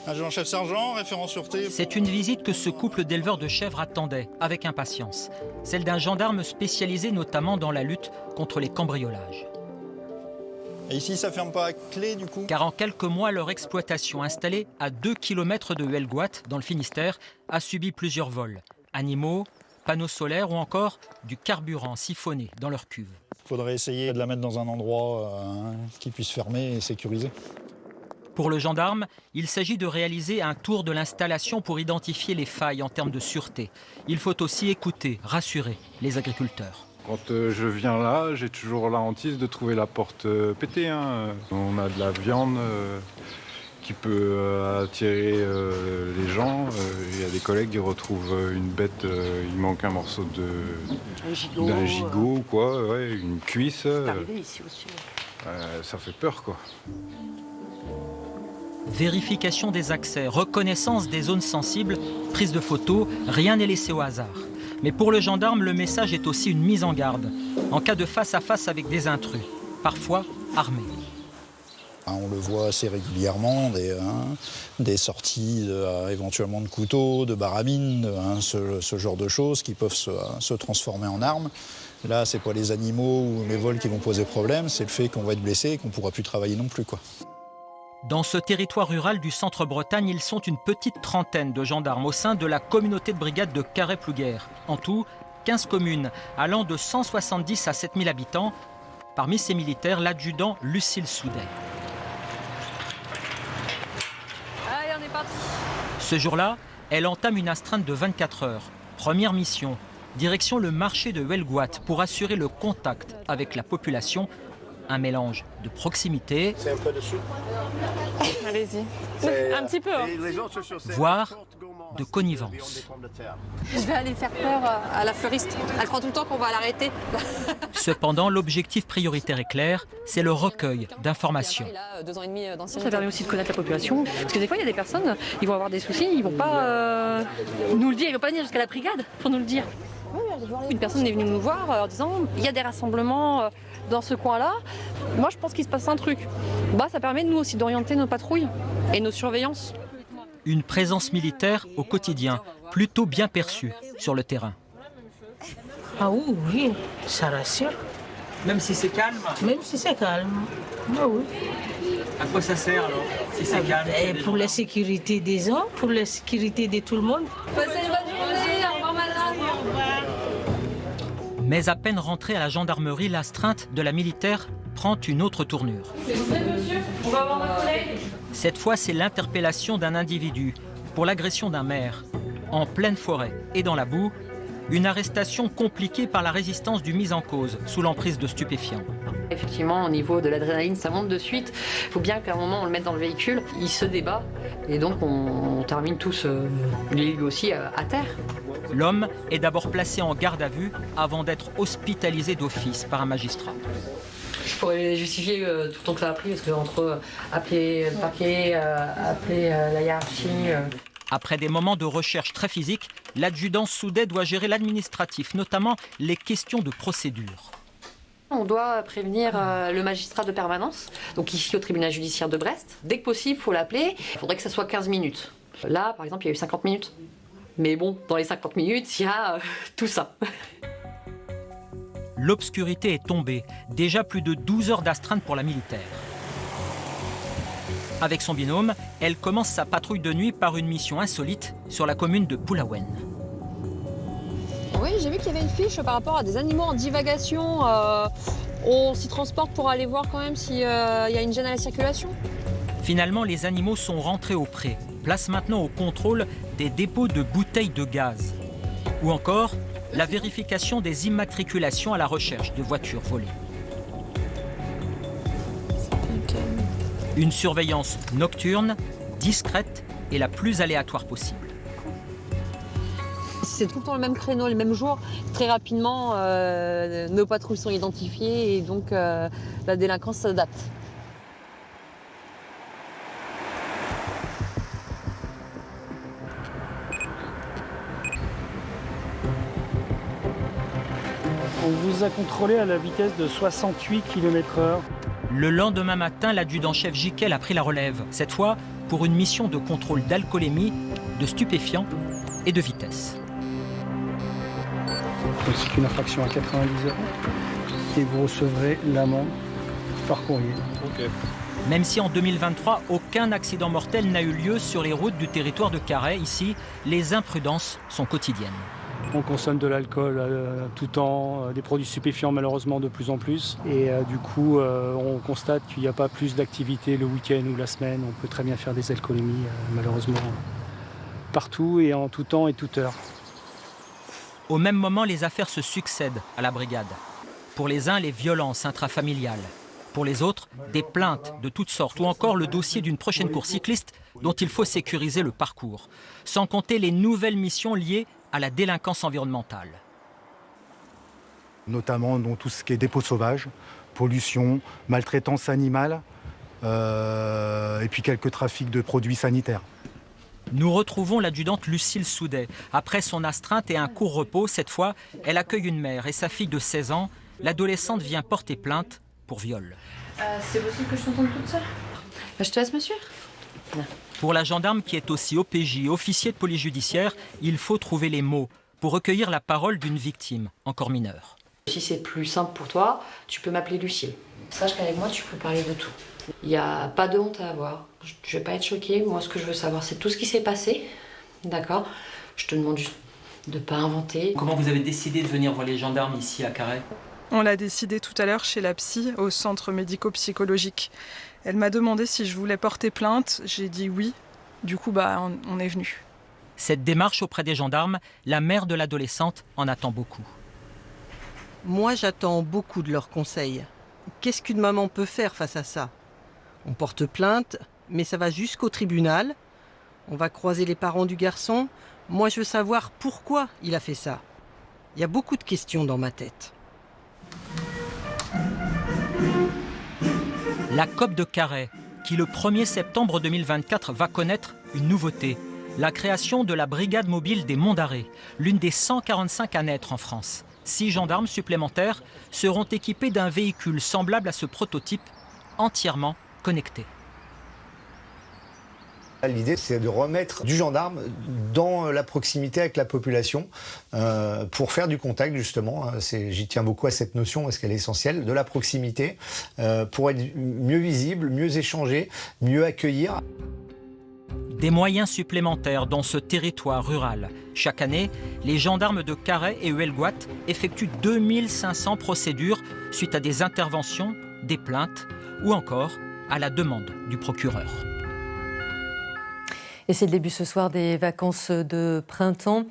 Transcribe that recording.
Adjudant-chef sergent, référent sûreté. C'est une visite que ce couple d'éleveurs de chèvres attendait avec impatience. Celle d'un gendarme spécialisé notamment dans la lutte contre les cambriolages. Et ici, ça ferme pas à clé du coup? Car en quelques mois, leur exploitation installée à 2 km de Huelgoat, dans le Finistère, a subi plusieurs vols. Animaux, panneaux solaires ou encore du carburant siphonné dans leur cuve. Il faudrait essayer de la mettre dans un endroit qui puisse fermer et sécuriser. Pour le gendarme, il s'agit de réaliser un tour de l'installation pour identifier les failles en termes de sûreté. Il faut aussi écouter, rassurer les agriculteurs. Quand je viens là, j'ai toujours la hantise de trouver la porte pétée. On a de la viande qui peut attirer les gens. Il y a des collègues qui retrouvent une bête, il manque un morceau d'un gigot, quoi, ouais, une cuisse. C'est arrivé ici aussi. Ça fait peur, quoi. Vérification des accès, reconnaissance des zones sensibles, prise de photos, rien n'est laissé au hasard. Mais pour le gendarme, le message est aussi une mise en garde, en cas de face-à-face avec des intrus, parfois armés. On le voit assez régulièrement, des sorties éventuellement de couteaux, de barabines, ce genre de choses qui peuvent se transformer en armes. Là, c'est pas les animaux ou les vols qui vont poser problème, c'est le fait qu'on va être blessé et qu'on ne pourra plus travailler non plus, quoi. Dans ce territoire rural du centre-Bretagne, ils sont une petite trentaine de gendarmes au sein de la communauté de brigade de Carhaix-Plouguer. En tout, 15 communes allant de 170 à 7000 habitants. Parmi ces militaires, l'adjudant Lucille Soudet. Allez, on est parti. Ce jour-là, elle entame une astreinte de 24 heures. Première mission, direction le marché de Huelgoat pour assurer le contact avec la population. Un mélange de proximité, C'est un peu de soupe. Allez-y. Un petit peu. voire de connivence. Je vais aller faire peur à la fleuriste. Elle croit tout le temps qu'on va l'arrêter. Cependant, l'objectif prioritaire est clair, c'est le recueil d'informations. Ça permet aussi de connaître la population. Parce que des fois, il y a des personnes, ils vont avoir des soucis, ils vont pas nous le dire, ils vont pas venir jusqu'à la brigade pour nous le dire. Une personne est venue nous voir en disant il y a des rassemblements dans ce coin-là. Moi, je pense qu'il se passe un truc. Ça permet nous aussi d'orienter nos patrouilles et nos surveillances. Une présence militaire au quotidien, plutôt bien perçue sur le terrain. Ah oui, ça rassure. Même si c'est calme? Même si c'est calme. Ah oui. À quoi ça sert alors, si c'est calme? Et pour la sécurité des gens, pour la sécurité de tout le monde. Passez une bonne journée, au revoir madame. Mais à peine rentrée à la gendarmerie, l'astreinte de la militaire prend une autre tournure. C'est vous, monsieur? On va voir ma collègue. Cette fois, c'est l'interpellation d'un individu pour l'agression d'un maire. En pleine forêt et dans la boue, une arrestation compliquée par la résistance du mis en cause sous l'emprise de stupéfiants. Effectivement, au niveau de l'adrénaline, ça monte de suite. Il faut bien qu'à un moment, on le mette dans le véhicule. Il se débat et donc on termine tous, lui aussi, à terre. L'homme est d'abord placé en garde à vue avant d'être hospitalisé d'office par un magistrat. Je pourrais justifier tout le temps que ça a pris, parce que entre appeler le papier, appeler la hiérarchie... Après des moments de recherche très physiques, l'adjudant Soudet doit gérer l'administratif, notamment les questions de procédure. On doit prévenir le magistrat de permanence, donc ici au tribunal judiciaire de Brest. Dès que possible, il faut l'appeler. Il faudrait que ça soit 15 minutes. Là, par exemple, il y a eu 50 minutes. Mais bon, dans les 50 minutes, il y a tout ça. L'obscurité est tombée. Déjà plus de 12 heures d'astreinte pour la militaire. Avec son binôme, elle commence sa patrouille de nuit par une mission insolite sur la commune de Poulaouen. Oui, j'ai vu qu'il y avait une fiche par rapport à des animaux en divagation. On s'y transporte pour aller voir quand même s'il y a une gêne à la circulation. Finalement, les animaux sont rentrés au pré. Place maintenant au contrôle des dépôts de bouteilles de gaz. Ou encore, la vérification des immatriculations à la recherche de voitures volées. Une surveillance nocturne, discrète et la plus aléatoire possible. C'est tout le temps le même créneau, le même jour. Très rapidement, nos patrouilles sont identifiées et donc la délinquance s'adapte. On vous a contrôlé à la vitesse de 68 km/h. Le lendemain matin, l'adjudant-chef Jiquel a pris la relève. Cette fois, pour une mission de contrôle d'alcoolémie, de stupéfiants et de vitesse. C'est qu'une infraction à 90 € et vous recevrez l'amende par courrier. Ok. Même si en 2023, aucun accident mortel n'a eu lieu sur les routes du territoire de Carhaix, ici, les imprudences sont quotidiennes. On consomme de l'alcool tout temps, des produits stupéfiants malheureusement de plus en plus. Et du coup, on constate qu'il n'y a pas plus d'activité le week-end ou la semaine. On peut très bien faire des alcoolémies, malheureusement, partout et en tout temps et toute heure. Au même moment, les affaires se succèdent à la brigade. Pour les uns, les violences intrafamiliales. Pour les autres, des plaintes de toutes sortes ou encore le dossier d'une prochaine course cycliste dont il faut sécuriser le parcours. Sans compter les nouvelles missions liées à la délinquance environnementale. Notamment dans tout ce qui est dépôt sauvage, pollution, maltraitance animale et puis quelques trafics de produits sanitaires. Nous retrouvons l'adjudante Lucille Soudet. Après son astreinte et un court repos, cette fois, elle accueille une mère et sa fille de 16 ans. L'adolescente vient porter plainte pour viol. C'est possible que je t'entende toute seule? Je te laisse me suivre. Pour la gendarme qui est aussi OPJ, officier de police judiciaire, il faut trouver les mots pour recueillir la parole d'une victime, encore mineure. Si c'est plus simple pour toi, tu peux m'appeler Lucille. Sache qu'avec moi, tu peux parler de tout. Il n'y a pas de honte à avoir. Je ne vais pas être choquée. Moi, ce que je veux savoir, c'est tout ce qui s'est passé. D'accord? Je te demande juste de ne pas inventer. Comment vous avez décidé de venir voir les gendarmes ici à Carhaix? On l'a décidé tout à l'heure chez la psy, au centre médico-psychologique. Elle m'a demandé si je voulais porter plainte. J'ai dit oui. Du coup, on est venu. Cette démarche auprès des gendarmes, la mère de l'adolescente en attend beaucoup. Moi, j'attends beaucoup de leurs conseils. Qu'est-ce qu'une maman peut faire face à ça? On porte plainte, mais ça va jusqu'au tribunal. On va croiser les parents du garçon. Moi, je veux savoir pourquoi il a fait ça. Il y a beaucoup de questions dans ma tête. La COP de Carhaix, qui le 1er septembre 2024 va connaître une nouveauté. La création de la brigade mobile des Monts d'Arrée, l'une des 145 à naître en France. 6 gendarmes supplémentaires seront équipés d'un véhicule semblable à ce prototype, entièrement connecté. L'idée, c'est de remettre du gendarme dans la proximité avec la population pour faire du contact, justement. J'y tiens beaucoup à cette notion parce qu'elle est essentielle, de la proximité, pour être mieux visible, mieux échanger, mieux accueillir. Des moyens supplémentaires dans ce territoire rural. Chaque année, les gendarmes de Carhaix et Huelgoat effectuent 2500 procédures suite à des interventions, des plaintes ou encore à la demande du procureur. Et c'est le début ce soir des vacances de printemps.